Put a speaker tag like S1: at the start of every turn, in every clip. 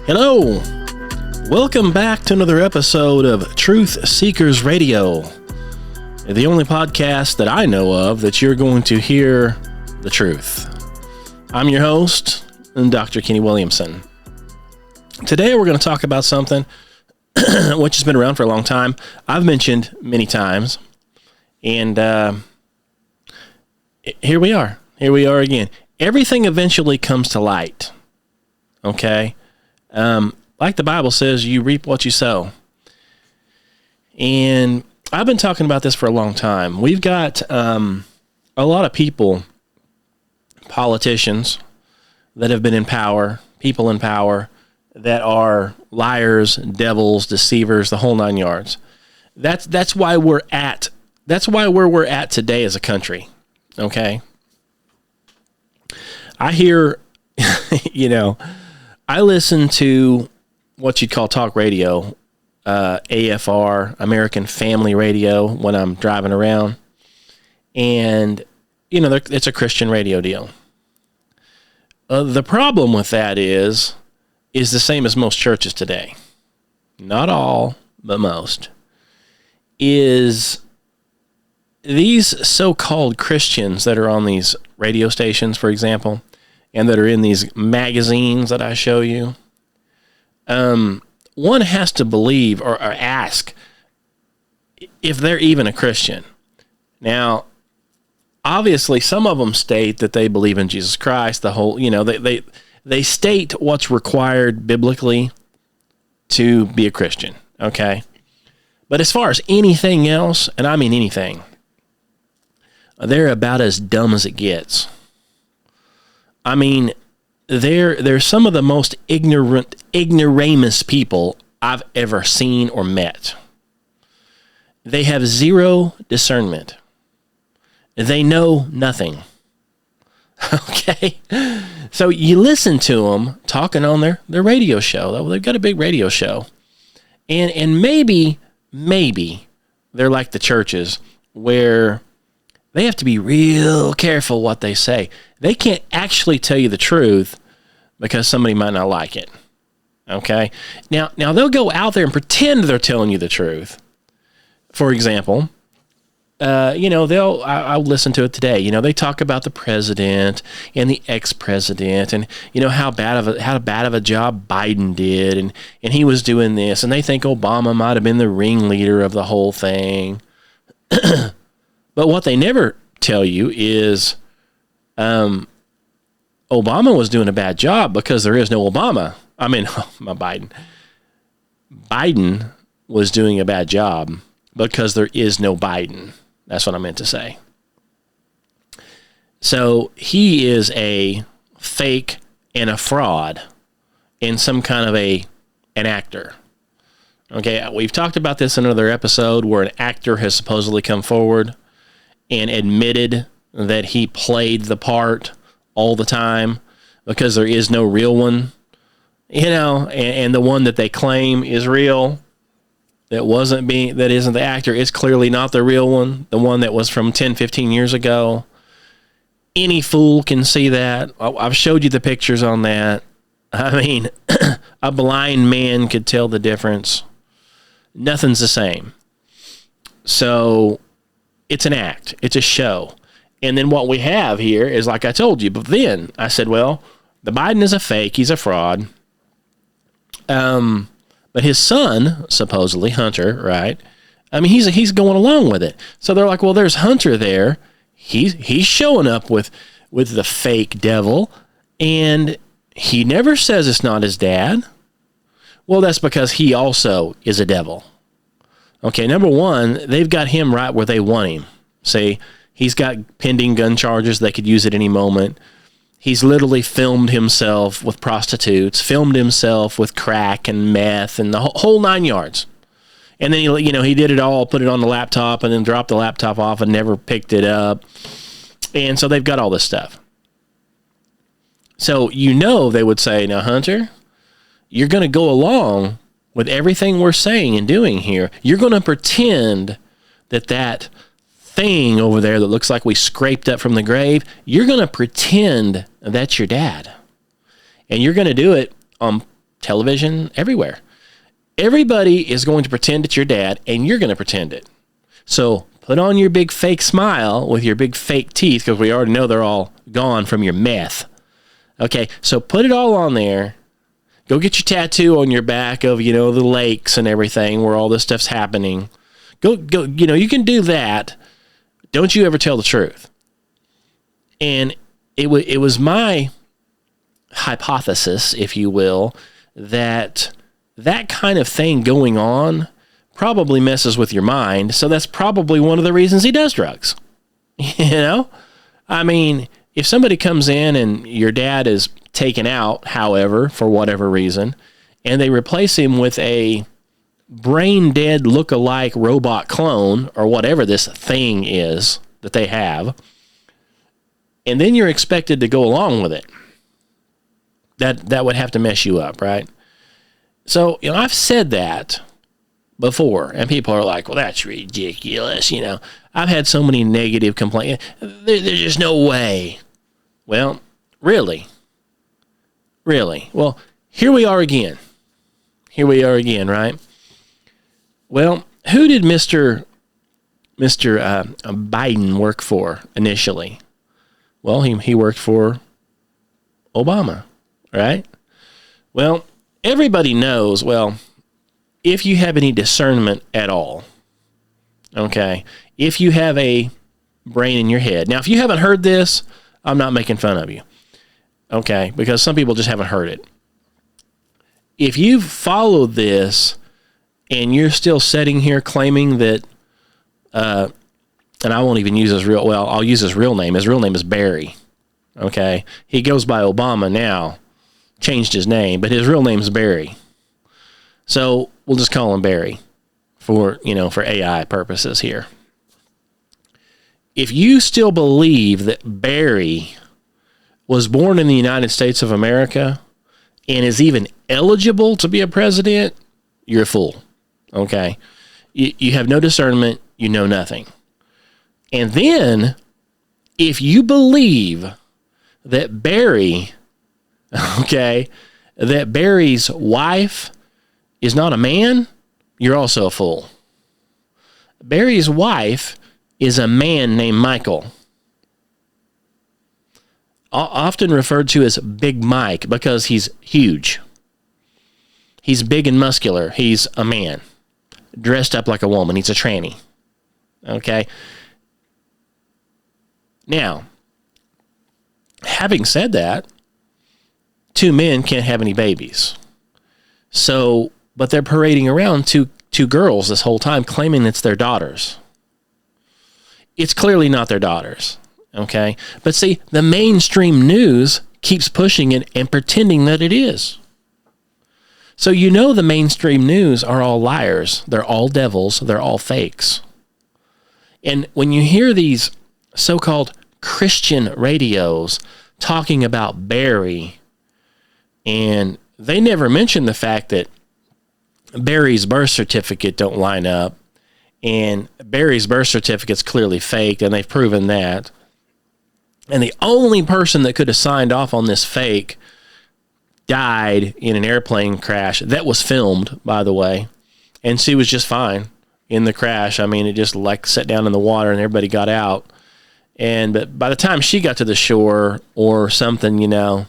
S1: Hello, welcome back to another episode of Truth Seekers Radio, the only podcast that I know of that you're going to hear the truth. I'm your host, Dr. Kenny Williamson. Today we're going to talk about something which has been around for a long time. I've mentioned many times, and here we are. Here we are again. Everything eventually comes to light, okay? Like the Bible says, you reap what you sow. And I've been talking about this for a long time. We've got a lot of people, politicians that have been in power, people in power that are liars, devils, deceivers, the whole nine yards. That's why we're at. That's why where we're at today as a country. Okay. I hear, I listen to what you'd call talk radio, AFR, American Family Radio, when I'm driving around. And, it's a Christian radio deal. The problem with that is the same as most churches today. Not all, but most. Is these so-called Christians that are on these radio stations, for example, and that are in these magazines that I show you, one has to believe or ask if they're even a Christian. Now, obviously, some of them state that they believe in Jesus Christ, they state what's required biblically to be a Christian, okay? But as far as anything else, and I mean anything, they're about as dumb as it gets. I mean, they're some of the most ignoramus people I've ever seen or met. They have zero discernment. They know nothing. Okay? So you listen to them talking on their radio show. They've got a big radio show. And maybe they're like the churches where they have to be real careful what they say. They can't actually tell you the truth because somebody might not like it. Okay? Now they'll go out there and pretend they're telling you the truth. For example, I'll listen to it today. They talk about the president and the ex-president and, how bad of a job Biden did and he was doing this, and they think Obama might have been the ringleader of the whole thing. But what they never tell you is Obama was doing a bad job because there is no Obama. I mean, Biden. Biden was doing a bad job because there is no Biden. That's what I meant to say. So he is a fake and a fraud and some kind of an actor. Okay, we've talked about this in another episode where an actor has supposedly come forward and admitted that he played the part all the time because there is no real one, and the one that they claim is real that isn't the actor is clearly not the real one, the one that was from 10, 15 years ago. Any fool can see that. I've showed you the pictures on that. I mean, a blind man could tell the difference. Nothing's the same. So it's an act. It's a show. And then what we have here is, like I told you, but then I said, well, the Biden is a fake. He's a fraud. But his son, supposedly, Hunter, right? I mean, he's going along with it. So they're like, well, there's Hunter there. He's showing up with the fake devil, and he never says it's not his dad. Well, that's because he also is a devil. Okay, number one, they've got him right where they want him. See, he's got pending gun charges. They could use at any moment. He's literally filmed himself with prostitutes, filmed himself with crack and meth and the whole nine yards. And then he did it all, put it on the laptop, and then dropped the laptop off and never picked it up. And so they've got all this stuff. So they would say, now, Hunter, you're going to go along with everything we're saying and doing here. You're going to pretend that thing over there that looks like we scraped up from the grave, you're going to pretend that's your dad. And you're going to do it on television, everywhere. Everybody is going to pretend it's your dad, and you're going to pretend it. So put on your big fake smile with your big fake teeth, because we already know they're all gone from your meth. Okay, so put it all on there. Go get your tattoo on your back of, the lakes and everything where all this stuff's happening. Go, you can do that. Don't you ever tell the truth. And it was my hypothesis, if you will, that kind of thing going on probably messes with your mind. So that's probably one of the reasons he does drugs. I mean, if somebody comes in and your dad is taken out, however, for whatever reason, and they replace him with a brain dead look-alike robot clone or whatever this thing is that they have, and then you're expected to go along with it, that would have to mess you up, right? So, I've said that before, and people are like, well, that's ridiculous. I've had so many negative complaints. There's just no way. Well, really? Well, here we are again, right? Well, who did Mr. Biden work for initially? Well, he worked for Obama, right? Well, everybody knows, if you have any discernment at all, okay, if you have a brain in your head. Now, if you haven't heard this, I'm not making fun of you, okay, because some people just haven't heard it. If you've followed this and you're still sitting here claiming that, and I won't even use I'll use his real name. His real name is Barry, okay? He goes by Obama now, changed his name, but his real name is Barry. So we'll just call him Barry for AI purposes here. If you still believe that Barry was born in the United States of America and is even eligible to be a president, you're a fool, okay? You have no discernment, you know nothing. And then, if you believe that Barry's wife is not a man, you're also a fool. Barry's wife is a man named Michael, often referred to as Big Mike because he's huge. He's big and muscular. He's a man, dressed up like a woman. He's a tranny, okay? Now, having said that, two men can't have any babies. So, but they're parading around two girls this whole time claiming it's their daughters. It's clearly not their daughters, okay? But see, the mainstream news keeps pushing it and pretending that it is. So the mainstream news are all liars. They're all devils. They're all fakes. And when you hear these so-called Christian radios talking about Barry, and they never mention the fact that Barry's birth certificate don't line up, and Barry's birth certificate's clearly faked, and they've proven that. And the only person that could have signed off on this fake died in an airplane crash that was filmed, by the way, and she was just fine in the crash. I mean, it just set down in the water and everybody got out. But by the time she got to the shore or something, had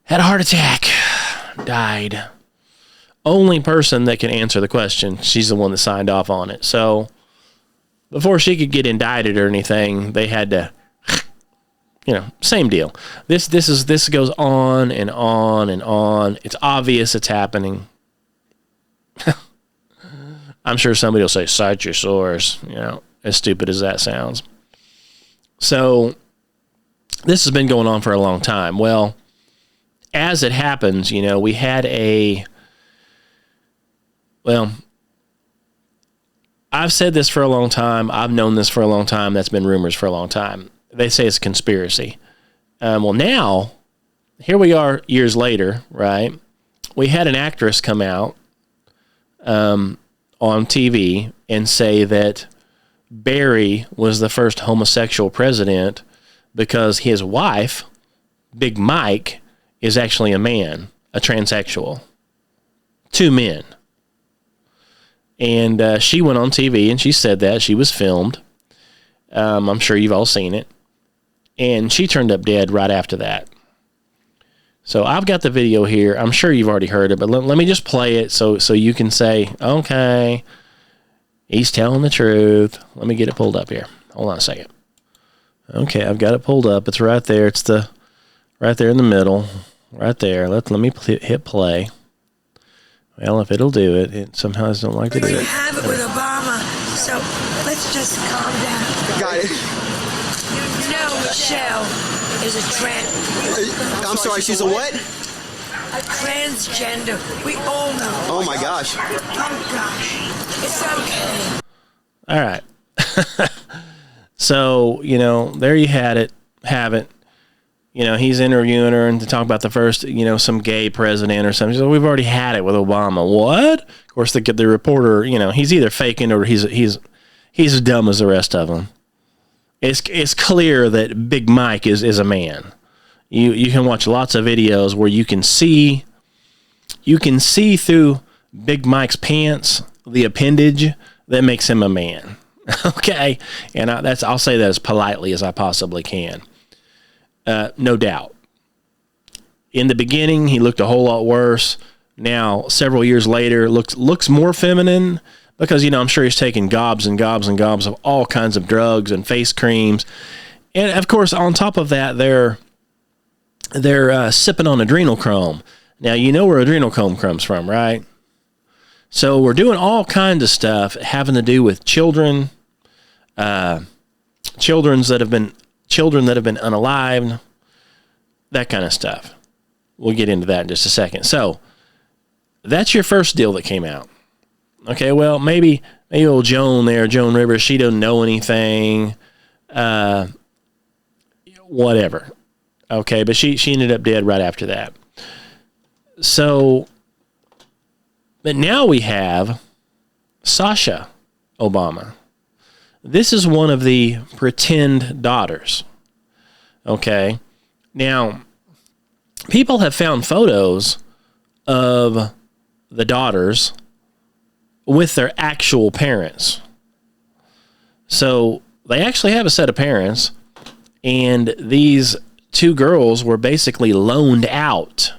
S1: a heart attack, died. Only person that can answer the question, she's the one that signed off on it. So before she could get indicted or anything, they had to, same deal. This goes on and on and on. It's obvious it's happening. I'm sure somebody will say, cite your source, as stupid as that sounds. So this has been going on for a long time. Well, as it happens, we had I've said this for a long time. I've known this for a long time. That's been rumors for a long time. They say it's a conspiracy. Well, now, here we are years later, right? We had an actress come out on TV and say that Barry was the first homosexual president because his wife, Big Mike, is actually a man. a transsexual. 2 men. And she went on TV and she said that. She was filmed. I'm sure you've all seen it. And she turned up dead right after that. So I've got the video here. I'm sure you've already heard it, but let me just play it so you can say, okay, he's telling the truth. Let me get it pulled up here. Hold on a second. Okay, I've got it pulled up. It's right there. It's right there in the middle. Right there. Let me hit play. Well, if it'll do it, it sometimes don't like to do it.
S2: You have it with Obama, so let's just calm down.
S3: Got it.
S2: You know Michelle is a trans...
S3: I'm sorry, she's a what?
S2: A transgender. We all know.
S3: Oh my gosh.
S2: Oh gosh. It's okay.
S1: All right. So, there you have it. He's interviewing her and to talk about the first, some gay president or something. She said, we've already had it with Obama. What? Of course, the reporter, he's either faking or he's as dumb as the rest of them. It's clear that Big Mike is a man. You can watch lots of videos where you can see through Big Mike's pants the appendage that makes him a man. Okay, and I'll say that as politely as I possibly can. No doubt. In the beginning, he looked a whole lot worse. Now, several years later, looks more feminine because, I'm sure he's taking gobs and gobs and gobs of all kinds of drugs and face creams. And, of course, on top of that, they're sipping on adrenochrome. Now, you know where adrenochrome comes from, right? So we're doing all kinds of stuff having to do with children that have been unalived, that kind of stuff. We'll get into that in just a second. So that's your first deal that came out. Okay, well, maybe old Joan Rivers, she doesn't know anything, whatever. Okay, but she ended up dead right after that. So, but now we have Sasha Obama. This is one of the pretend daughters. Okay. Now, people have found photos of the daughters with their actual parents. So they actually have a set of parents, and these 2 girls were basically loaned out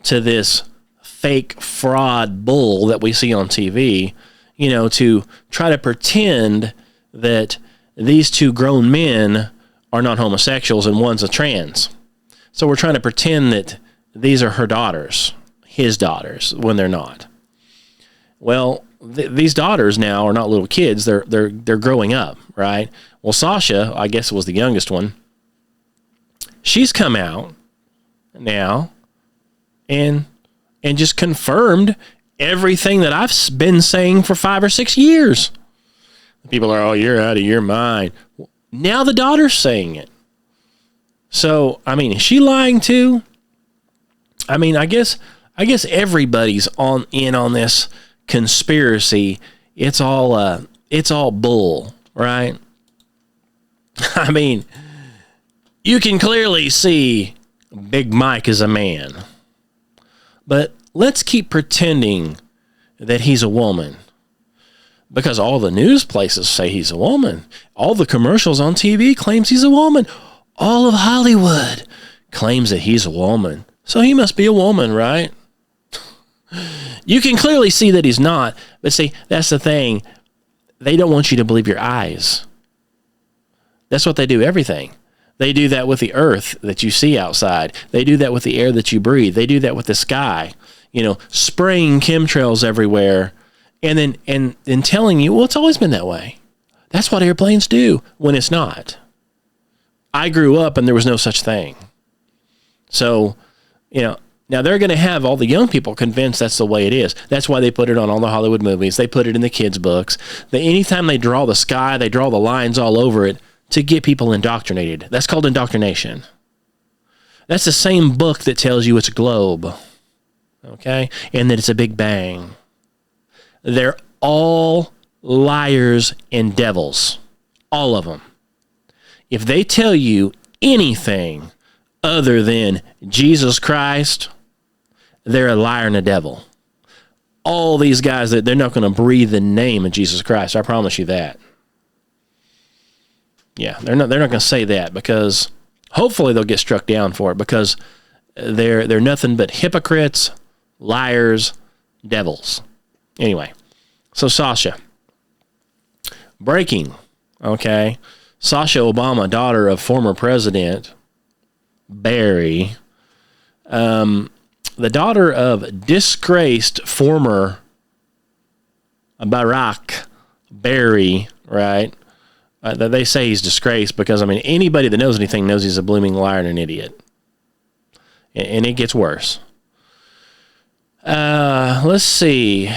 S1: to this fake fraud bull that we see on TV, to try to pretend that these 2 grown men are not homosexuals and one's a trans. So we're trying to pretend that these are her daughters, his daughters, when they're not. Well, these daughters now are not little kids. They're growing up, right? Well, Sasha, I guess it was the youngest one. She's come out now and just confirmed everything that I've been saying for 5 or 6 years. People are, oh, you're out of your mind. Now the daughter's saying it. So, is she lying too? I guess everybody's in on this conspiracy. It's all bull, right? You can clearly see Big Mike is a man. But let's keep pretending that he's a woman. Because all the news places say he's a woman. All the commercials on TV claims he's a woman. All of Hollywood claims that he's a woman. So he must be a woman, right? You can clearly see that he's not. But see, that's the thing. They don't want you to believe your eyes. That's what they do everything. They do that with the earth that you see outside. They do that with the air that you breathe. They do that with the sky. Spraying chemtrails everywhere. And then telling you, well, it's always been that way. That's what airplanes do when it's not. I grew up and there was no such thing. So, now they're going to have all the young people convinced that's the way it is. That's why they put it on all the Hollywood movies. They put it in the kids' books. Anytime they draw the sky, they draw the lines all over it to get people indoctrinated. That's called indoctrination. That's the same book that tells you it's a globe. Okay? And that it's a big bang. They're all liars and devils. All of them. If they tell you anything other than Jesus Christ, they're a liar and a devil. All these guys, they're not going to breathe the name of Jesus Christ. I promise you that. Yeah, they're not going to say that, because hopefully they'll get struck down for it, because they're nothing but hypocrites, liars, devils. Anyway, so Sasha. Breaking, okay. Sasha Obama, daughter of former President Barry, the daughter of disgraced former Barack Barry, right? They say he's disgraced because, I mean, anybody that knows anything knows he's a blooming liar and an idiot. And it gets worse. Let's see.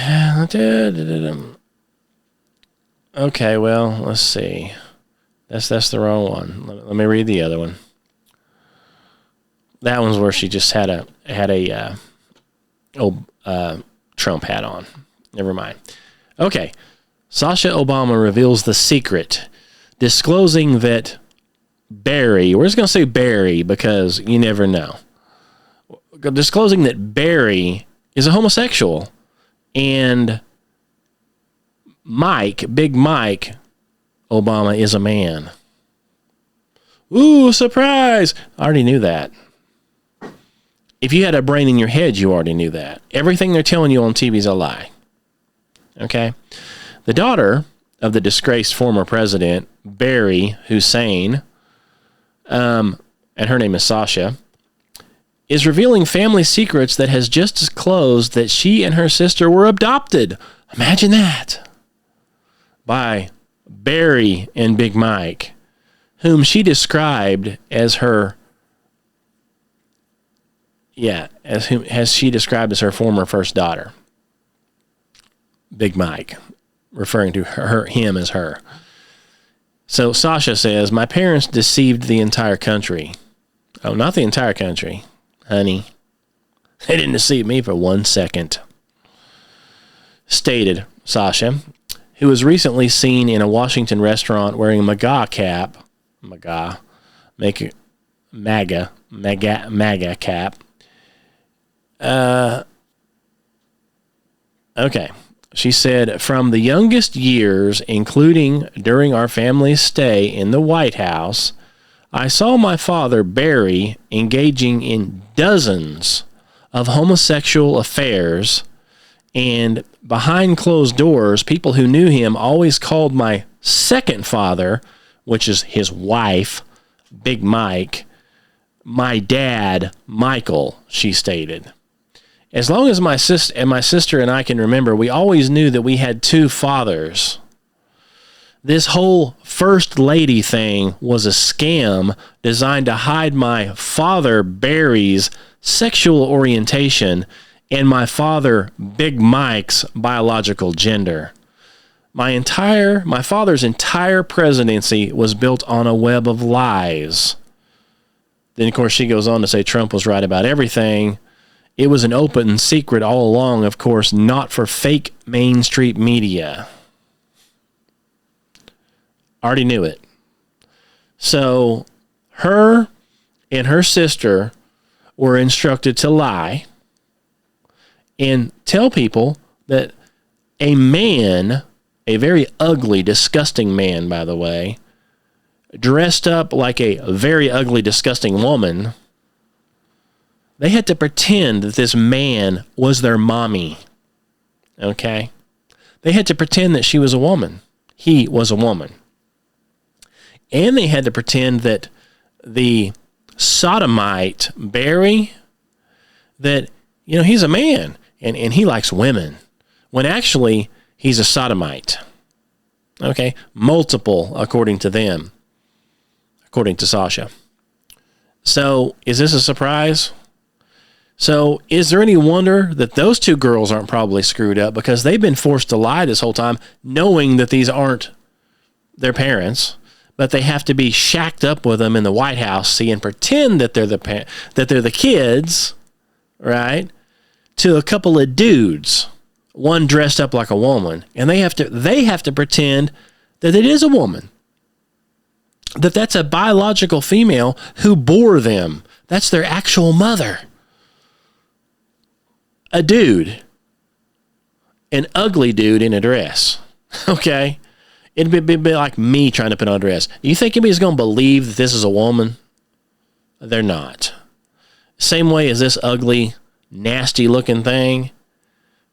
S1: Okay, well, let's see. That's the wrong one. Let me read the other one. That one's where she just had a Trump hat on. Never mind. Okay. Sasha Obama reveals the secret, disclosing that Barry, we're just going to say Barry because you never know, disclosing that Barry is a homosexual, and Big Mike Obama is a man. Ooh, surprise! I already knew that. If you had a brain in your head, you already knew that. Everything they're telling you on TV is a lie. Okay? The daughter of the disgraced former president, Barry Hussein, and her name is Sasha, is revealing family secrets that has just disclosed that she and her sister were adopted. Imagine that. By Barry and Big Mike, whom she described as her, as she described as her former first daughter. Big Mike, referring to him as her. So Sasha says, my parents deceived the entire country. Oh, not the entire country, honey. They didn't deceive me for 1 second. Stated Sasha, who was recently seen in a Washington restaurant wearing a MAGA cap. MAGA cap. Okay. She said, from the youngest years, including during our family's stay in the White House, I saw my father, Barry, engaging in dozens of homosexual affairs, and behind closed doors, people who knew him always called my second father, which is his wife, Big Mike, my dad, Michael, she stated. As long as my sister and I can remember, we always knew that we had two fathers. This whole first lady thing was a scam designed to hide my father, Barry's, sexual orientation and my father, Big Mike's, biological gender. My father's entire presidency was built on a web of lies. Then, of course, she goes on to say Trump was right about everything. It was an open secret all along, of course, not for fake Main Street media. Already knew it. So her and her sister were instructed to lie and tell people that a man, a very ugly, disgusting man, by the way, dressed up like a very ugly, disgusting woman, they had to pretend that this man was their mommy. Okay? They had to pretend that she was a woman. He was a woman. And they had to pretend that the sodomite, Barry, that, he's a man and he likes women, when actually he's a sodomite. Okay? Multiple, according to them. According to Sasha. So, is this a surprise? So, is there any wonder that those two girls aren't probably screwed up because they've been forced to lie this whole time, knowing that these aren't their parents, but they have to be shacked up with them in the White House, and pretend that they're the kids, right? To a couple of dudes, one dressed up like a woman, and they have to pretend that it is a woman, that's a biological female who bore them. That's their actual mother. a dude, an ugly dude in a dress, okay? It'd be like me trying to put on a dress. Do you think anybody's going to believe that this is a woman? They're not. Same way as this ugly, nasty-looking thing,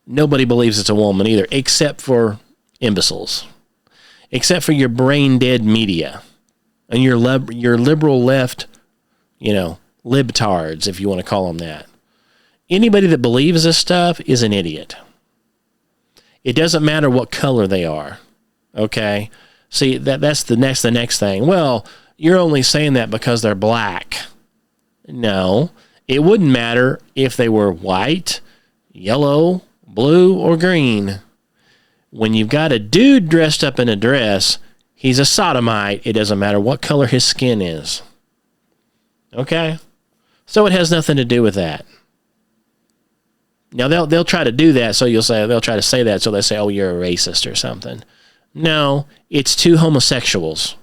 S1: nobody believes it's a woman either, except for imbeciles, except for your brain-dead media and your liberal left, libtards, if you want to call them that. Anybody that believes this stuff is an idiot. It doesn't matter what color they are. Okay? See, that's the next thing. Well, you're only saying that because they're black. No. It wouldn't matter if they were white, yellow, blue, or green. When you've got a dude dressed up in a dress, he's a sodomite. It doesn't matter what color his skin is. Okay? So it has nothing to do with that. Now, they'll try to do that, so they'll try to say that, so they say, oh, you're a racist or something. No, it's two homosexuals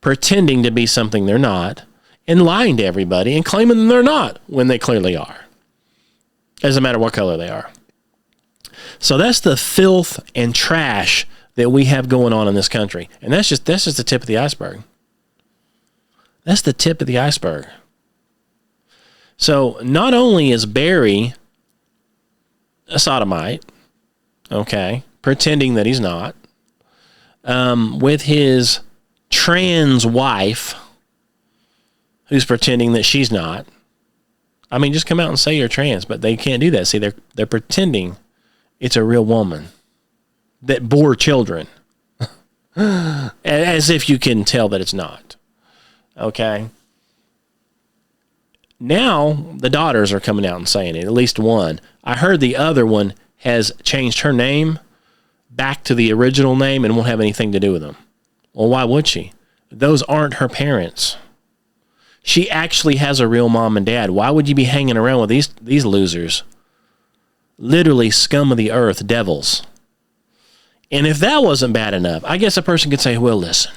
S1: pretending to be something they're not and lying to everybody and claiming they're not when they clearly are. Doesn't matter what color they are. So that's the filth and trash that we have going on in this country. And that's just the tip of the iceberg. That's the tip of the iceberg. So not only is Barry a sodomite, okay, pretending that he's not, with his trans wife, who's pretending that she's not. I mean, just come out and say you're trans, but they can't do that. See, they're pretending it's a real woman that bore children, as if you can tell that it's not. Okay. Now the daughters are coming out and saying it. At least one. I heard the other one has changed her name back to the original name and won't have anything to do with them. Well, why would she? Those aren't her parents. She actually has a real mom and dad. Why would you be hanging around with these losers? Literally scum of the earth, devils. And if that wasn't bad enough, I guess a person could say, well, listen,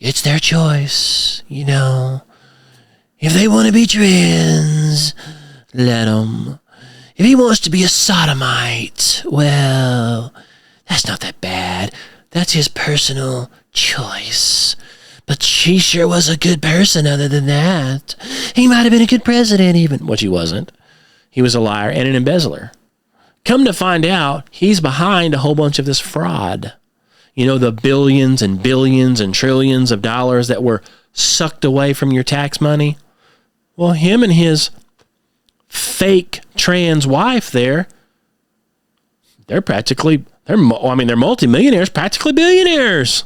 S1: it's their choice, If they want to be trans, let them. If he wants to be a sodomite, well, that's not that bad. That's his personal choice. But she sure was a good person other than that. He might have been a good president even. Which he wasn't. He was a liar and an embezzler. Come to find out, he's behind a whole bunch of this fraud. The billions and billions and trillions of dollars that were sucked away from your tax money. Well, him and his fake trans wife they're multimillionaires, practically billionaires.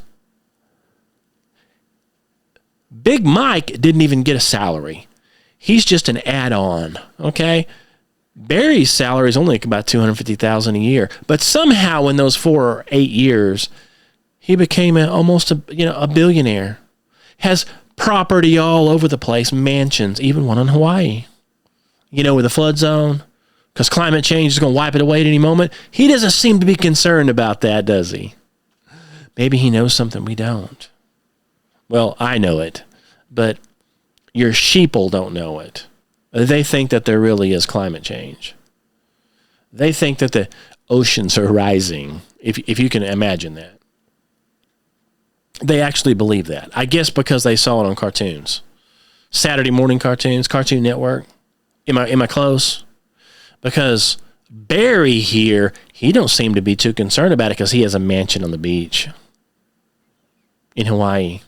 S1: Big Mike didn't even get a salary. He's just an add-on, okay? Barry's salary is only about $250,000 a year, but somehow in those 4 or 8 years, he became almost a billionaire. Has property all over the place, mansions, even one in Hawaii. With a flood zone, because climate change is going to wipe it away at any moment. He doesn't seem to be concerned about that, does he? Maybe he knows something we don't. Well, I know it, but your sheeple don't know it. They think that there really is climate change. They think that the oceans are rising, if you can imagine that. They actually believe that. I guess because they saw it on cartoons. Saturday morning cartoons, Cartoon Network. Am I close? Because Barry here, he don't seem to be too concerned about it because he has a mansion on the beach in Hawaii.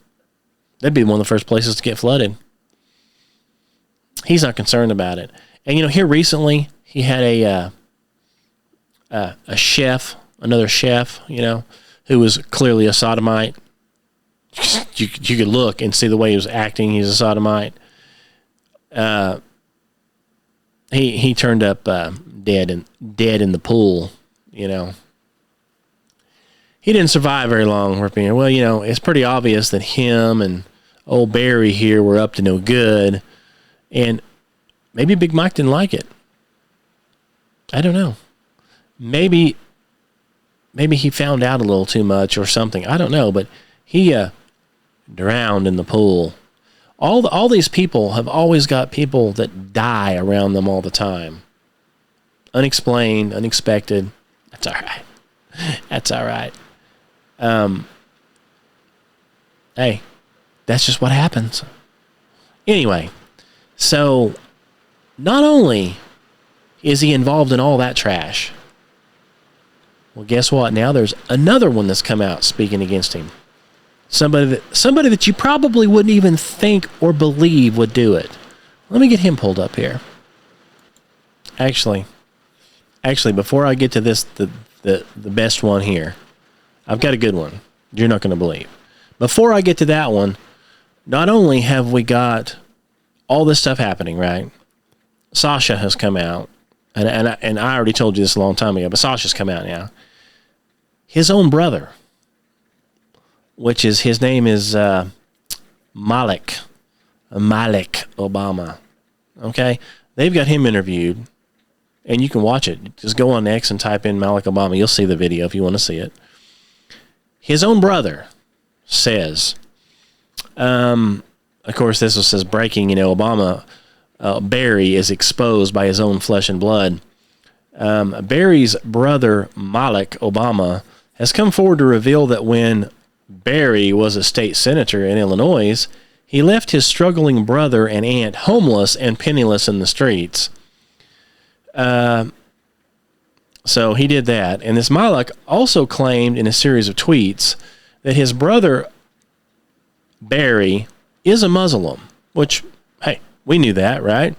S1: That'd be one of the first places to get flooded. He's not concerned about it. And here recently he had a chef, another chef, who was clearly a sodomite. You could look and see the way he was acting. He's a sodomite. He turned up dead in the pool. He didn't survive very long. Well, it's pretty obvious that him and old Barry here were up to no good, and maybe Big Mike didn't like it. I don't know. Maybe he found out a little too much or something. I don't know, but he drowned in the pool. All these people have always got people that die around them all the time. unexplained, unexpected. That's all right. That's all right. Hey, that's just what happens. Anyway, so not only is he involved in all that trash, well, guess what? Now there's another one that's come out speaking against him. Somebody that you probably wouldn't even think or believe would do it. Let me get him pulled up here. Actually, before I get to this, the best one here, I've got a good one. You're not going to believe. Before I get to that one, not only have we got all this stuff happening, right? Sasha has come out, and I already told you this a long time ago, but Sasha's come out now. His own brother, which is, his name is Malik Obama. Okay? They've got him interviewed, and you can watch it. Just go on X and type in Malik Obama. You'll see the video if you want to see it. His own brother says, of course, this says breaking, Obama, Barry is exposed by his own flesh and blood. Barry's brother, Malik Obama, has come forward to reveal that when Barry was a state senator in Illinois, he left his struggling brother and aunt homeless and penniless in the streets. So he did that. And this Malik also claimed in a series of tweets that his brother, Barry, is a Muslim, which, hey, we knew that, right?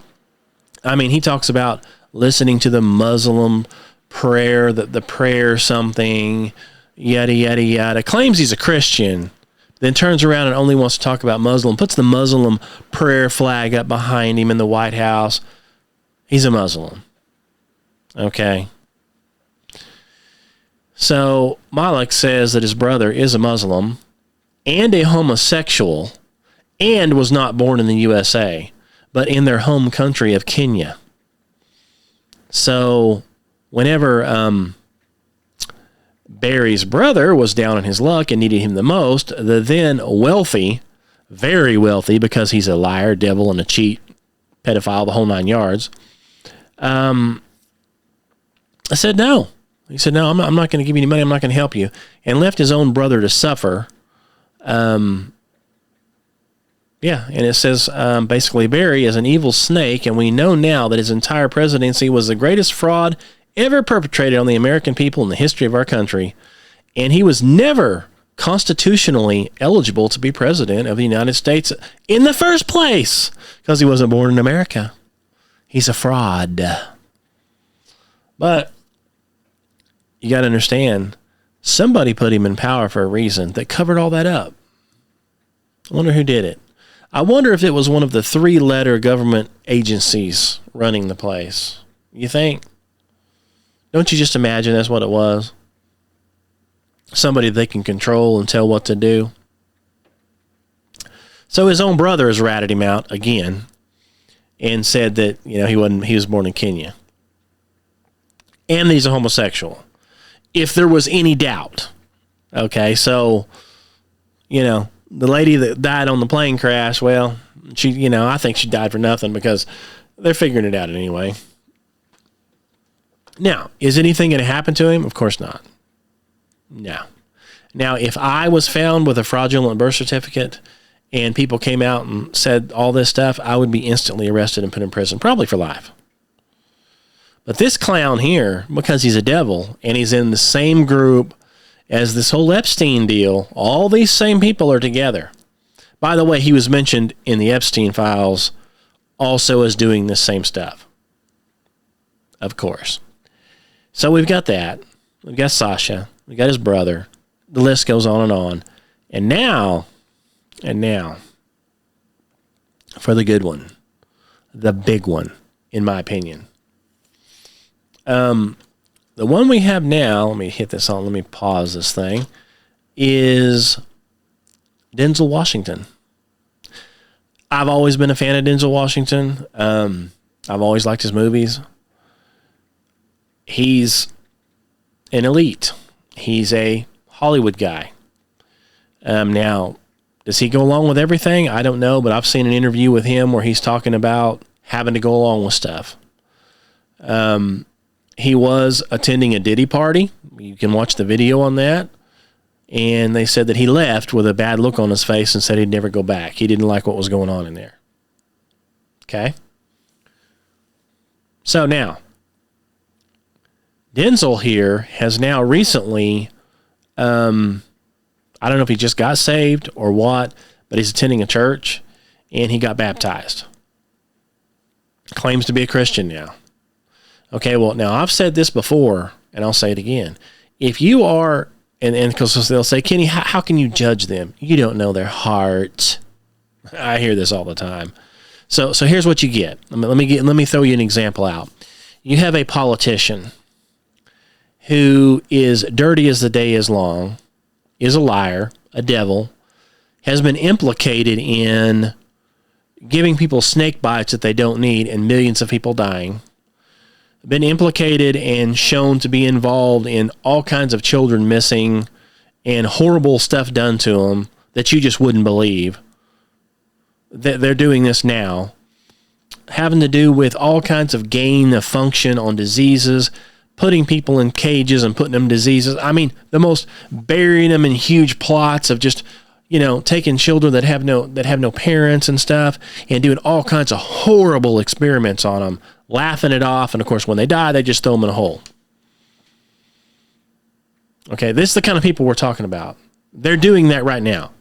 S1: I mean, he talks about listening to the Muslim prayer, the prayer something, yada, yada, yada. Claims he's a Christian, then turns around and only wants to talk about Muslim, puts the Muslim prayer flag up behind him in the White House. He's a Muslim. Okay. So Malik says that his brother is a Muslim and a homosexual and was not born in the USA, but in their home country of Kenya. So whenever Barry's brother was down on his luck and needed him the most, the then wealthy, very wealthy, because he's a liar, devil, and a cheat, pedophile, the whole 9 yards, I said no. He said, no, I'm not going to give you any money. I'm not going to help you. And left his own brother to suffer. And it says, basically, Barry is an evil snake, and we know now that his entire presidency was the greatest fraud ever perpetrated on the American people in the history of our country. And he was never constitutionally eligible to be president of the United States in the first place because he wasn't born in America. He's a fraud. But you got to understand, somebody put him in power for a reason that covered all that up. I wonder who did it. I wonder if it was one of the 3-letter government agencies running the place. You think? Don't you just imagine that's what it was? Somebody they can control and tell what to do. So his own brother has ratted him out again and said that, he was born in Kenya. And he's a homosexual. If there was any doubt. Okay, so, the lady that died on the plane crash, well, she, I think she died for nothing because they're figuring it out anyway. Now, is anything going to happen to him? Of course not. No. Now, if I was found with a fraudulent birth certificate and people came out and said all this stuff, I would be instantly arrested and put in prison, probably for life. But this clown here, because he's a devil and he's in the same group as this whole Epstein deal, all these same people are together. By the way, he was mentioned in the Epstein files also as doing this same stuff. Of course. So we've got that. We've got Sasha. We've got his brother. The list goes on and on. And now, for the good one, the big one, in my opinion. The one we have now, let me hit this on, let me pause this thing, is Denzel Washington. I've always been a fan of Denzel Washington. I've always liked his movies. He's an elite. He's a Hollywood guy. Now, does he go along with everything? I don't know, but I've seen an interview with him where he's talking about having to go along with stuff. he was attending a Diddy party. You can watch the video on that. And they said that he left with a bad look on his face and said he'd never go back. He didn't like what was going on in there. Okay? So now, Denzel here has now recently, I don't know if he just got saved or what, but he's attending a church and he got baptized. Claims to be a Christian now. Okay, well, now I've said this before and I'll say it again. If you are, and because they'll say, Kenny, how can you judge them? You don't know their heart. I hear this all the time. So here's what you get. Let me throw you an example out. You have a politician who is dirty as the day is long, is a liar, a devil, has been implicated in giving people snake bites that they don't need and millions of people dying, been implicated and shown to be involved in all kinds of children missing and horrible stuff done to them that you just wouldn't believe. They're doing this now, having to do with all kinds of gain of function on diseases, putting people in cages and putting them diseases. I mean, the most burying them in huge plots of just, taking children that have no parents and stuff and doing all kinds of horrible experiments on them, laughing it off. And of course, when they die, they just throw them in a hole. Okay, this is the kind of people we're talking about. They're doing that right now.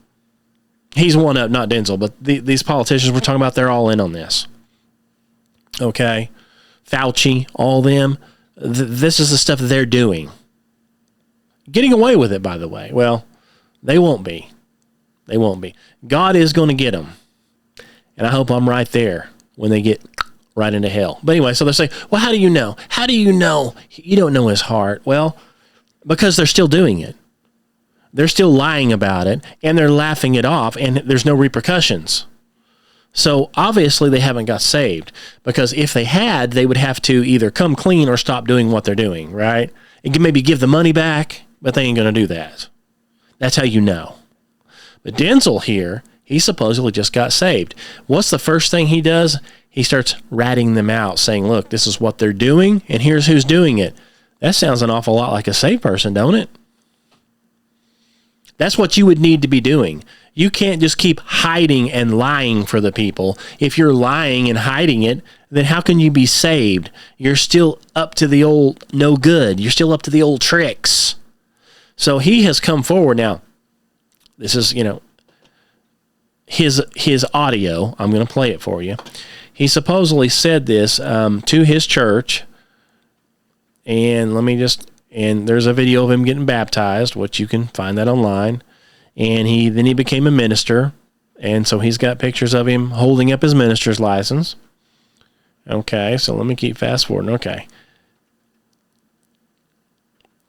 S1: He's one up, not Denzel, but these politicians we're talking about, they're all in on this. Okay, Fauci, all them. This is the stuff they're doing. Getting away with it, by the way. Well, they won't be. They won't be. God is going to get them. And I hope I'm right there when they get right into hell. But anyway, so they're saying, well, how do you know? How do you know? You don't know his heart. Well, because they're still doing it. They're still lying about it, and they're laughing it off, and there's no repercussions. So obviously they haven't got saved, because if they had, they would have to either come clean or stop doing what they're doing, right? And maybe give the money back, but they ain't going to do that. That's how you know. But Denzel here, he supposedly just got saved. What's the first thing he does? He starts ratting them out, saying, look, this is what they're doing, and here's who's doing it. That sounds an awful lot like a saved person, don't it? That's what you would need to be doing. You can't just keep hiding and lying for the people. If you're lying and hiding it, then how can you be saved? You're still up to the old no good. You're still up to the old tricks. So he has come forward. Now, this is, his audio. I'm going to play it for you. He supposedly said this to his church. And and there's a video of him getting baptized, which you can find that online. And then he became a minister. And so he's got pictures of him holding up his minister's license. Okay, so let me keep fast forwarding. Okay.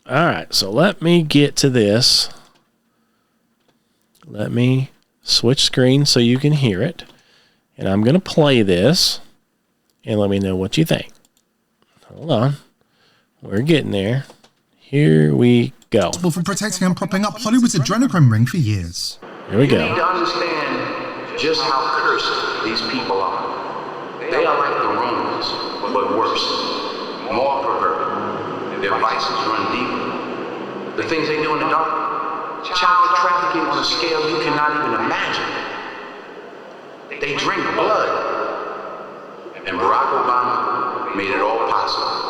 S1: All right, so let me get to this. Let me switch screens so you can hear it. And I'm going to play this. And let me know what you think. Hold on. We're getting there. Here we go.
S3: For protecting and propping up Hollywood's adrenochrome ring for years.
S1: Here we go.
S4: You need to understand just how cursed these people are. They are like the Romans, but worse. More perverted. Their vices run deeper. The things they do in the dark. Child trafficking on a scale you cannot even imagine. They drink blood. And Barack Obama made it all possible.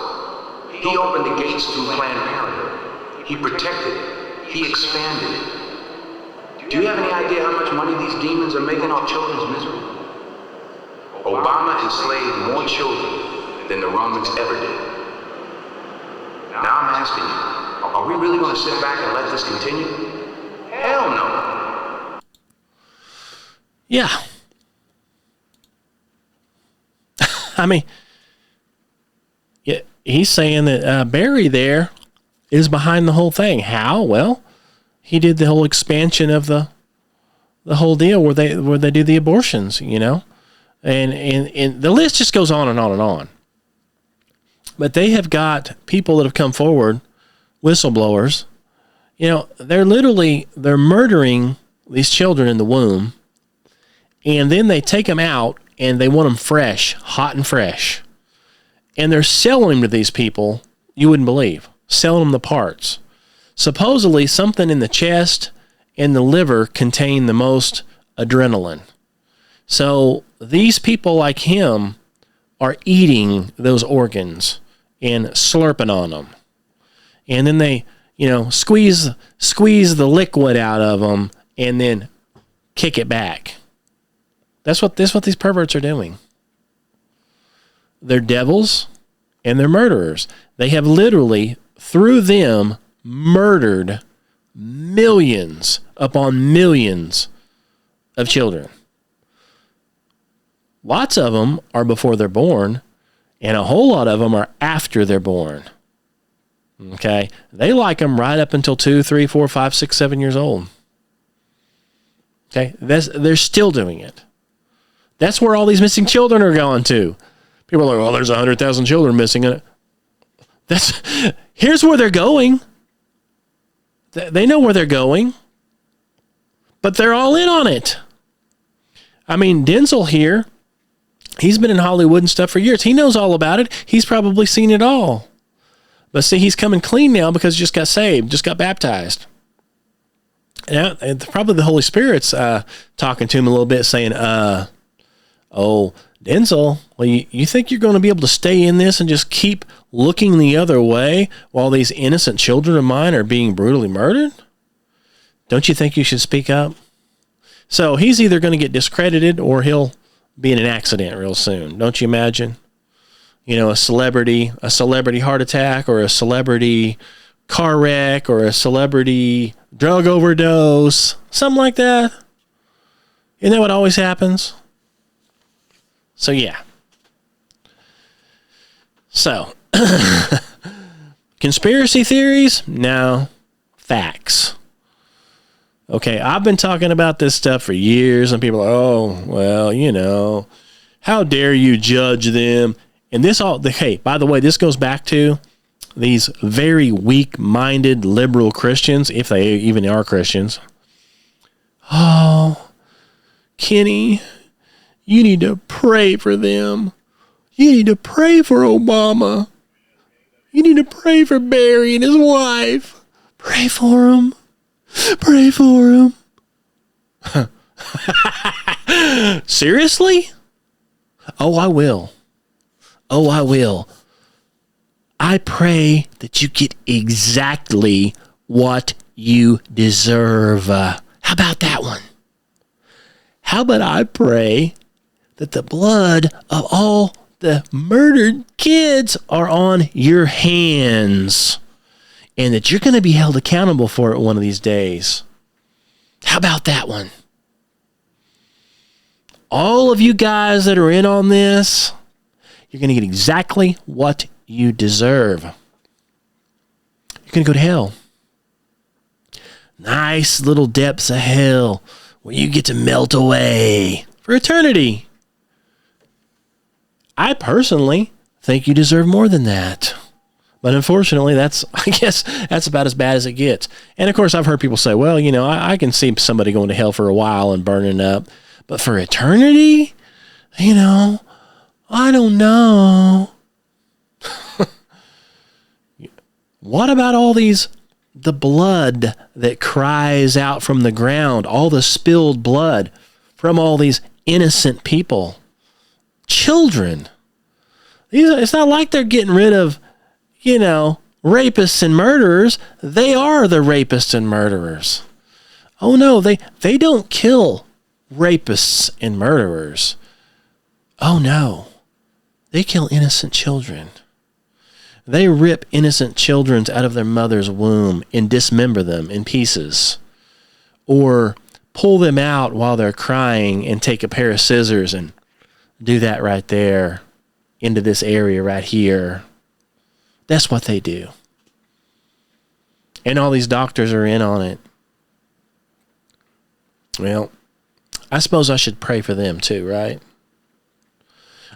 S4: He opened the gates to Planned Parenthood. He protected it. He expanded it. Do you have any idea how much money these demons are making off children's misery? Obama enslaved more children than the Romans ever did. Now I'm asking you, are we really going to sit back and let this continue? Hell no.
S1: Yeah. I mean, yeah, he's saying that Barry there is behind the whole thing. How? Well, he did the whole expansion of the whole deal where they do the abortions, and the list just goes on and on and on. But they have got people that have come forward, whistleblowers. They're murdering these children in the womb, and then they take them out and they want them fresh, hot and fresh. And they're selling them to these people, you wouldn't believe. Selling them the parts. Supposedly, something in the chest and the liver contain the most adrenaline. So these people like him are eating those organs and slurping on them. And then they, squeeze the liquid out of them and then kick it back. That's what these perverts are doing. They're devils and they're murderers. They have literally, through them, murdered millions upon millions of children. Lots of them are before they're born, and a whole lot of them are after they're born. Okay? They like them right up until 2, 3, 4, 5, 6, 7 years old. Okay? They're still doing it. That's where all these missing children are going to. People are like, well, there's 100,000 children missing in it. Here's where they're going. They know where they're going. But they're all in on it. I mean, Denzel here, he's been in Hollywood and stuff for years. He knows all about it. He's probably seen it all. But see, he's coming clean now because he just got saved, just got baptized. And probably the Holy Spirit's talking to him a little bit, saying, oh, Denzel, well, you think you're going to be able to stay in this and just keep looking the other way while these innocent children of mine are being brutally murdered? Don't you think you should speak up? So he's either going to get discredited or he'll be in an accident real soon. Don't you imagine? A celebrity heart attack or a celebrity car wreck or a celebrity drug overdose, something like that. Isn't that what always happens? So, yeah. So, conspiracy theories? No. Facts. Okay, I've been talking about this stuff for years, and people are, oh, well, how dare you judge them? And hey, by the way, this goes back to these very weak-minded liberal Christians, if they even are Christians. Oh, Kenny, you need to pray for them. You need to pray for Obama. You need to pray for Barry and his wife. Pray for him. Pray for him. Seriously? Oh, I will. Oh, I will. I pray that you get exactly what you deserve. How about that one? How about I pray that the blood of all the murdered kids are on your hands and that you're going to be held accountable for it one of these days? How about that one? All of you guys that are in on this, you're going to get exactly what you deserve. You're going to go to hell. Nice little depths of hell where you get to melt away for eternity. I personally think you deserve more than that. But unfortunately, I guess that's about as bad as it gets. And of course, I've heard people say, well, I can see somebody going to hell for a while and burning up. But for eternity, I don't know. What about all the blood that cries out from the ground, all the spilled blood from all these innocent people, children? It's not like they're getting rid of, rapists and murderers. They are the rapists and murderers. Oh no, they don't kill rapists and murderers. Oh no, they kill innocent children. They rip innocent children out of their mother's womb and dismember them in pieces. Or pull them out while they're crying and take a pair of scissors and do that right there into this area right here. That's what they do. And all these doctors are in on it. Well, I suppose I should pray for them too, right?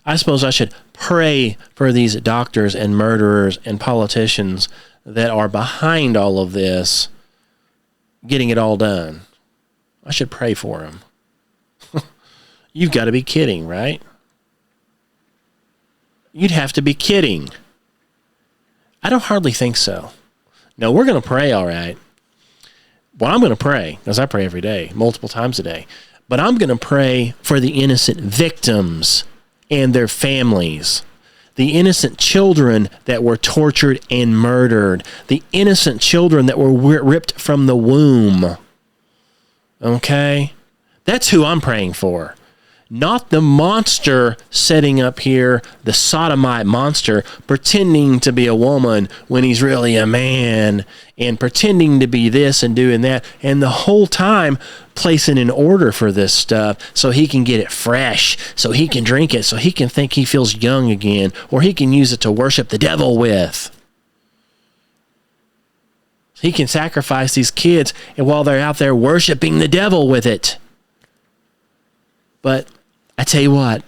S1: I suppose I should pray for these doctors and murderers and politicians that are behind all of this, getting it all done. I should pray for them. You've got to be kidding, right? You'd have to be kidding. I don't hardly think so. No, we're going to pray, all right. Well, I'm going to pray, because I pray every day, multiple times a day. But I'm going to pray for the innocent victims and their families, the innocent children that were tortured and murdered, the innocent children that were ripped from the womb. Okay? That's who I'm praying for. Not the monster setting up here, the sodomite monster, pretending to be a woman when he's really a man, and pretending to be this and doing that, and the whole time placing an order for this stuff so he can get it fresh, so he can drink it, so he can think he feels young again, or he can use it to worship the devil with. He can sacrifice these kids, and while they're out there worshiping the devil with it. But I tell you what,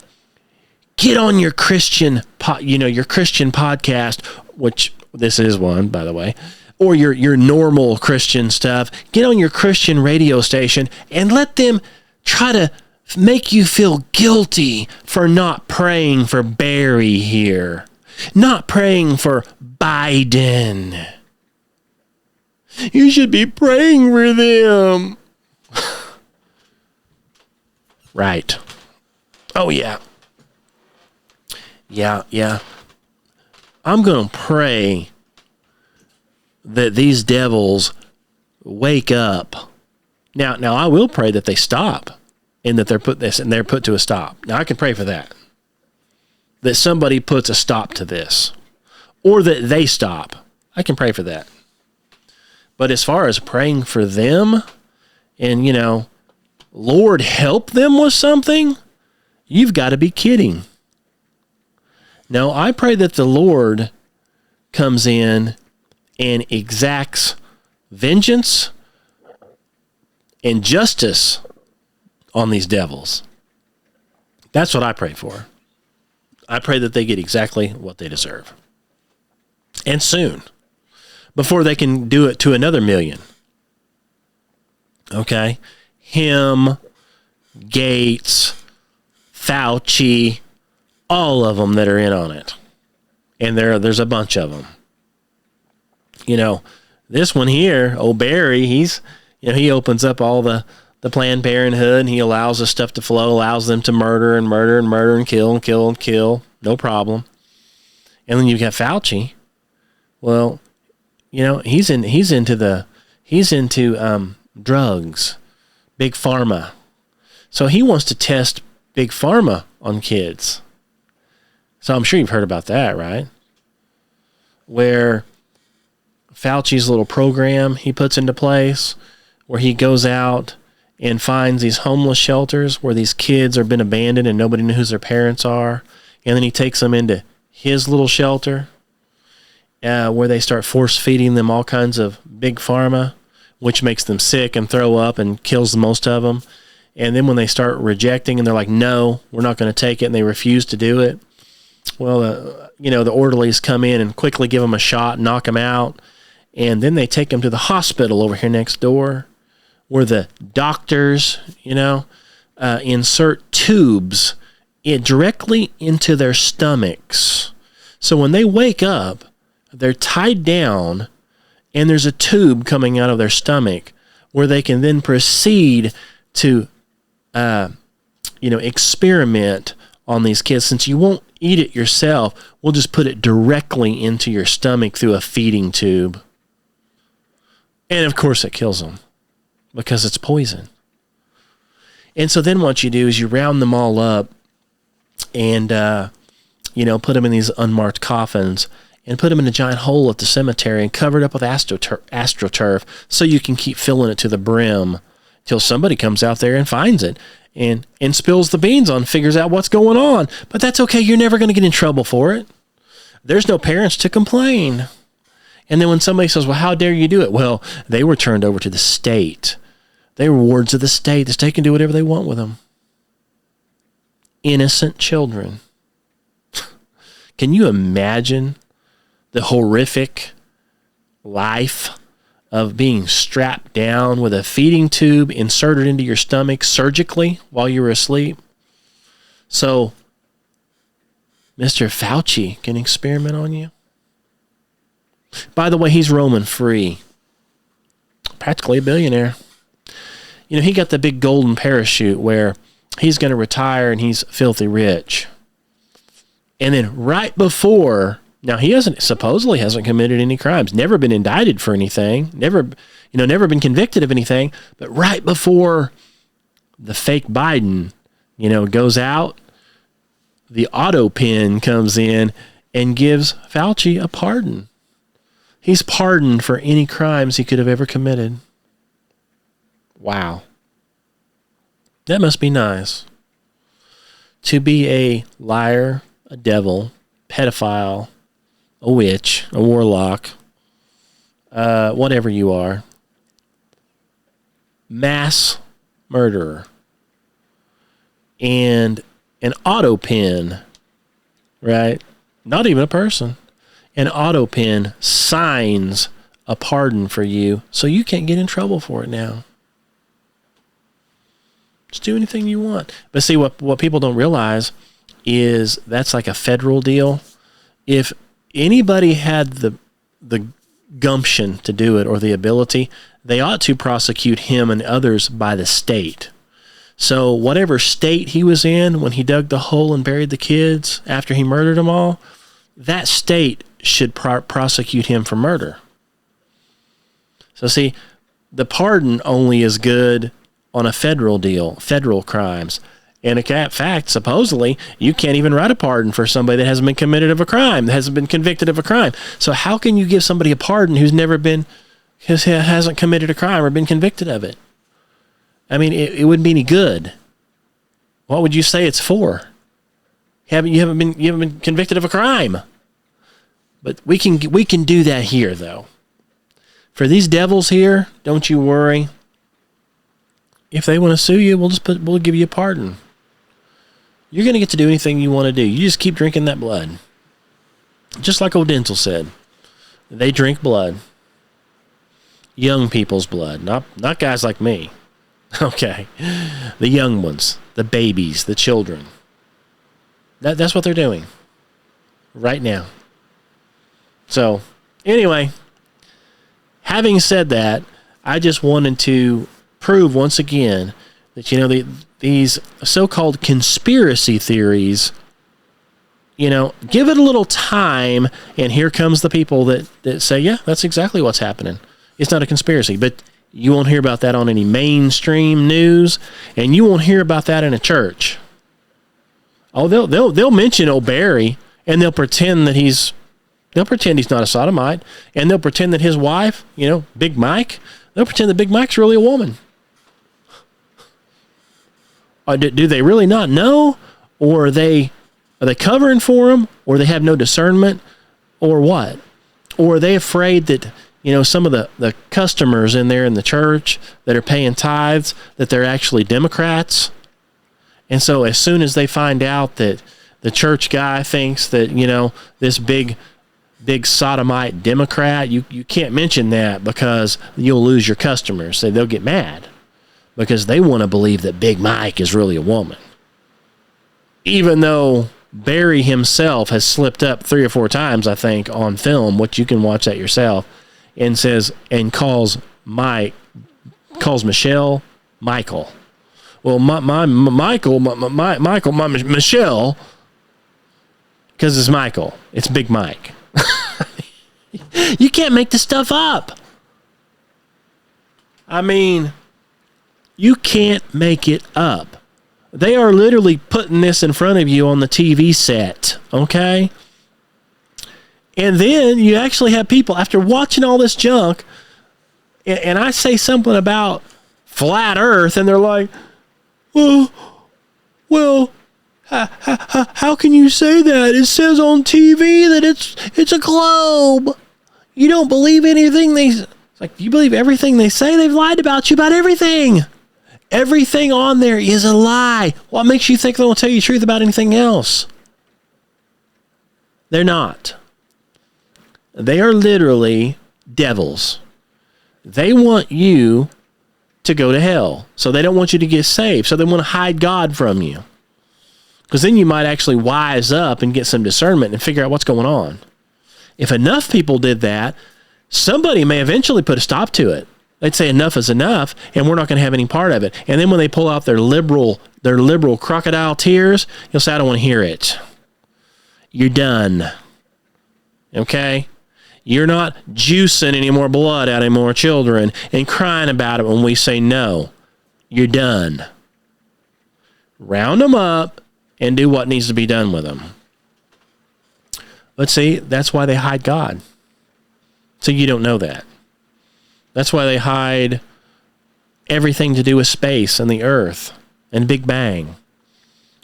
S1: get on your Christian, your Christian podcast, which this is one, by the way, or your normal Christian stuff. Get on your Christian radio station and let them try to make you feel guilty for not praying for Barry here, not praying for Biden. You should be praying for them. Right. Oh, yeah. Yeah. I'm going to pray that these devils wake up. Now I will pray that they stop and that they're put to a stop. Now, I can pray for that. That somebody puts a stop to this. Or that they stop. I can pray for that. But as far as praying for them and, Lord, help them with something, you've got to be kidding. No, I pray that the Lord comes in and exacts vengeance and justice on these devils. That's what I pray for. I pray that they get exactly what they deserve. And soon, before they can do it to another million. Okay? Him, Gates, Fauci, all of them that are in on it. And there's a bunch of them. This one here, old Barry, he opens up all the Planned Parenthood, and he allows the stuff to flow, allows them to murder and kill. No problem. And then you've got Fauci. Well, he's into drugs, big pharma. So he wants to test big pharma on kids. So I'm sure you've heard about that, right? Where Fauci's little program he puts into place, where he goes out and finds these homeless shelters where these kids have been abandoned and nobody knows who their parents are. And then he takes them into his little shelter, where they start force feeding them all kinds of big pharma, which makes them sick and throw up and kills most of them. And then when they start rejecting and they're like, no, we're not going to take it, and they refuse to do it, well, the orderlies come in and quickly give them a shot, knock them out, and then they take them to the hospital over here next door, where the doctors, insert tubes directly into their stomachs. So when they wake up, they're tied down, and there's a tube coming out of their stomach where they can then proceed to, experiment on these kids. Since you won't eat it yourself, we'll just put it directly into your stomach through a feeding tube. And of course it kills them because it's poison. And so then what you do is you round them all up and, put them in these unmarked coffins and put them in a giant hole at the cemetery and cover it up with astroturf so you can keep filling it to the brim till somebody comes out there and finds it and spills the beans on, figures out what's going on. But that's okay. You're never going to get in trouble for it. There's no parents to complain. And then when somebody says, well, how dare you do it? Well, they were turned over to the state. They were wards of the state. The state can do whatever they want with them. Innocent children. Can you imagine the horrific life of being strapped down with a feeding tube inserted into your stomach surgically while you were asleep? So, Mr. Fauci can experiment on you? By the way, he's roaming free. Practically a billionaire. You know, he got the big golden parachute where he's going to retire and he's filthy rich. And then right before, now he supposedly hasn't committed any crimes, never been indicted for anything, never been convicted of anything, but right before the fake Biden, goes out, the auto pen comes in and gives Fauci a pardon. He's pardoned for any crimes he could have ever committed. Wow. That must be nice. To be a liar, a devil, pedophile, a witch, a warlock, whatever you are, mass murderer, and an auto pen, right? Not even a person. An auto pen signs a pardon for you, so you can't get in trouble for it now. Just do anything you want. But see, what people don't realize is that's like a federal deal. If anybody had the gumption to do it or the ability, they ought to prosecute him and others by the state. So whatever state he was in when he dug the hole and buried the kids after he murdered them all, that state should prosecute him for murder. So see, the pardon only is good on a federal deal, federal crimes. And in fact, supposedly, you can't even write a pardon for somebody that hasn't been convicted of a crime, that hasn't been convicted of a crime. So how can you give somebody a pardon who's hasn't committed a crime or been convicted of it? I mean, it wouldn't be any good. What would you say it's for? You haven't been convicted of a crime. But we can do that here, though. For these devils here, don't you worry. If they want to sue you, we'll give you a pardon. You're going to get to do anything you want to do. You just keep drinking that blood. Just like old Denzel said, they drink blood. Young people's blood, not guys like me. Okay, the young ones, the babies, the children. That's what they're doing right now. So, anyway, having said that, I just wanted to prove once again that, these so-called conspiracy theories, give it a little time, and here comes the people that say, yeah, that's exactly what's happening. It's not a conspiracy, but you won't hear about that on any mainstream news, and you won't hear about that in a church. Oh, they'll mention old Barry, and they'll pretend he's not a sodomite, and they'll pretend that his wife, Big Mike, they'll pretend that Big Mike's really a woman. Do they really not know? Or are they covering for him? Or they have no discernment? Or what? Or are they afraid that, some of the customers in there in the church that are paying tithes, that they're actually Democrats? And so as soon as they find out that the church guy thinks that, this big sodomite Democrat, you can't mention that because you'll lose your customers. So they'll get mad because they want to believe that Big Mike is really a woman. Even though Barry himself has slipped up 3 or 4 times, I think, on film, which you can watch that yourself, and calls Michelle Michael. Well, Michael, Michelle, because it's Michael. It's Big Mike. You can't make this stuff up. I mean, you can't make it up. They are literally putting this in front of you on the TV set, okay? And then you actually have people, after watching all this junk, and I say something about flat Earth, and they're like, well, how can you say that? It says on TV that it's a globe. You don't believe anything it's like, you believe everything they say? They've lied about you about everything. Everything on there is a lie. What makes you think they won't tell you the truth about anything else? They're not. They are literally devils. They want you to go to hell. So they don't want you to get saved. So they want to hide God from you. Because then you might actually wise up and get some discernment and figure out what's going on. If enough people did that, somebody may eventually put a stop to it. They'd say enough is enough, and we're not going to have any part of it. And then when they pull out their liberal crocodile tears, you'll say, I don't want to hear it. You're done. Okay? You're not juicing any more blood out of more children and crying about it when we say no. You're done. Round them up and do what needs to be done with them. But see, that's why they hide God. So you don't know that. That's why they hide everything to do with space and the earth and Big Bang.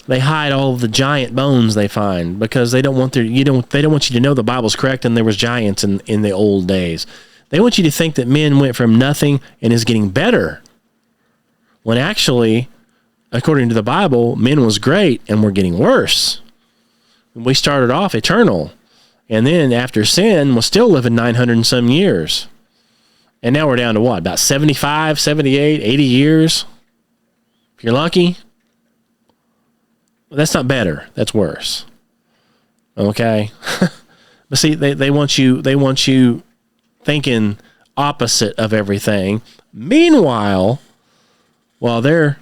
S1: They hide all of the giant bones they find because they don't want they don't want you to know the Bible's correct and there was giants in the old days. They want you to think that men went from nothing and is getting better. When actually, according to the Bible, men was great and we're getting worse. We started off eternal. And then after sin, was still living 900 and some years. And now we're down to what? About 75, 78, 80 years? If you're lucky. Well, that's not better. That's worse. Okay? But see, they want you thinking opposite of everything. Meanwhile, while they're,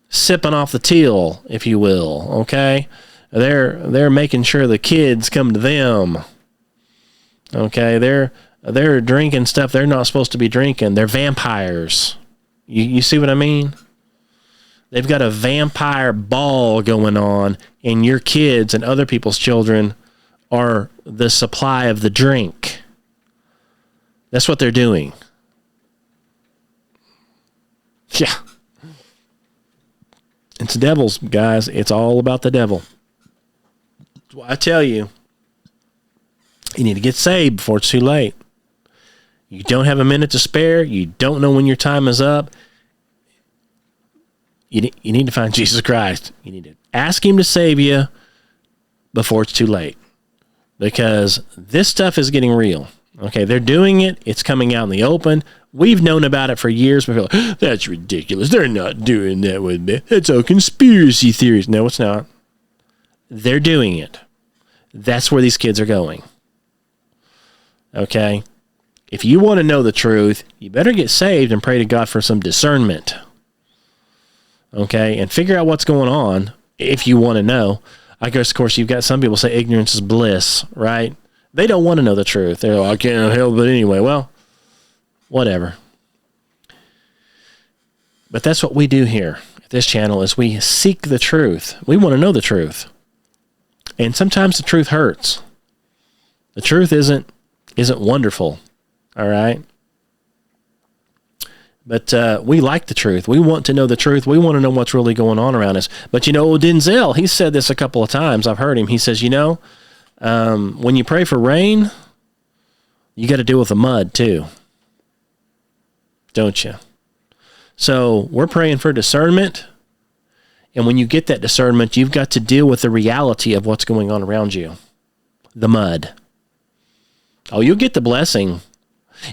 S1: sipping off the teal, if you will, okay? They're making sure the kids come to them. Okay, they're drinking stuff they're not supposed to be drinking. They're vampires. You see what I mean? They've got a vampire ball going on, and your kids and other people's children are the supply of the drink. That's what they're doing. Yeah. It's devils, guys. It's all about the devil. That's why I tell you, you need to get saved before it's too late. You don't have a minute to spare. You don't know when your time is up. You need to find Jesus Christ. You need to ask him to save you before it's too late. Because this stuff is getting real. Okay, they're doing it. It's coming out in the open. We've known about it for years. We feel like, that's ridiculous. They're not doing that with me. It's all conspiracy theories. No, it's not. They're doing it. That's where these kids are going. Okay? If you want to know the truth, you better get saved and pray to God for some discernment. Okay? And figure out what's going on if you want to know. I guess, of course, you've got some people say ignorance is bliss, right? They don't want to know the truth. They're like, I can't help it anyway. Well, whatever. But that's what we do here at this channel is we seek the truth. We want to know the truth. And sometimes the truth hurts. The truth isn't wonderful. All right? But we like the truth. We want to know the truth. We want to know what's really going on around us. But Denzel, he said this a couple of times. I've heard him. He says, when you pray for rain, you got to deal with the mud too. Don't you? So we're praying for discernment. And when you get that discernment, you've got to deal with the reality of what's going on around you. The mud. Oh, you'll get the blessing.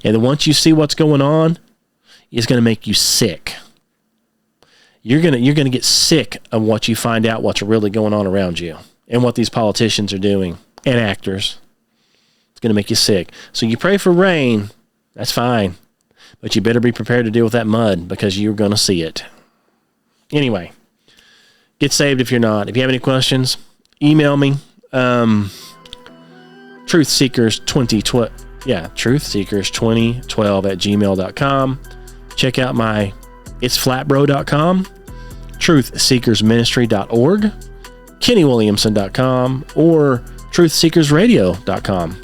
S1: And then once you see what's going on, it's going to make you sick. You're going to get sick of what you find out what's really going on around you and what these politicians are doing and actors. It's going to make you sick. So you pray for rain. That's fine. But you better be prepared to deal with that mud because you're going to see it. Be get saved if you're not. If you have any questions, email me. truthseekers2012 Check out my itsflatbro.com, truthseekersministry.org, kennywilliamson.com, or truthseekersradio.com.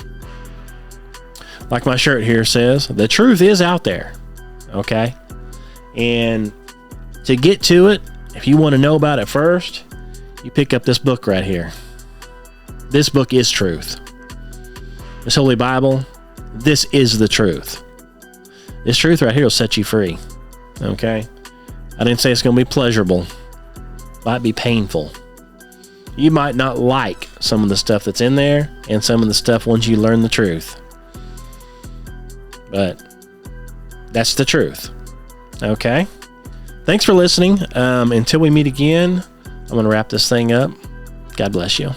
S1: Like my shirt here says, the truth is out there. Okay? And to get to it, if you want to know about it first, you pick up this book right here. This book is truth. This Holy Bible, this is the truth. This truth right here will set you free. Okay? I didn't say it's going to be pleasurable. It might be painful. You might not like some of the stuff that's in there and some of the stuff once you learn the truth. But that's the truth. Okay? Thanks for listening. Until we meet again, I'm going to wrap this thing up. God bless you.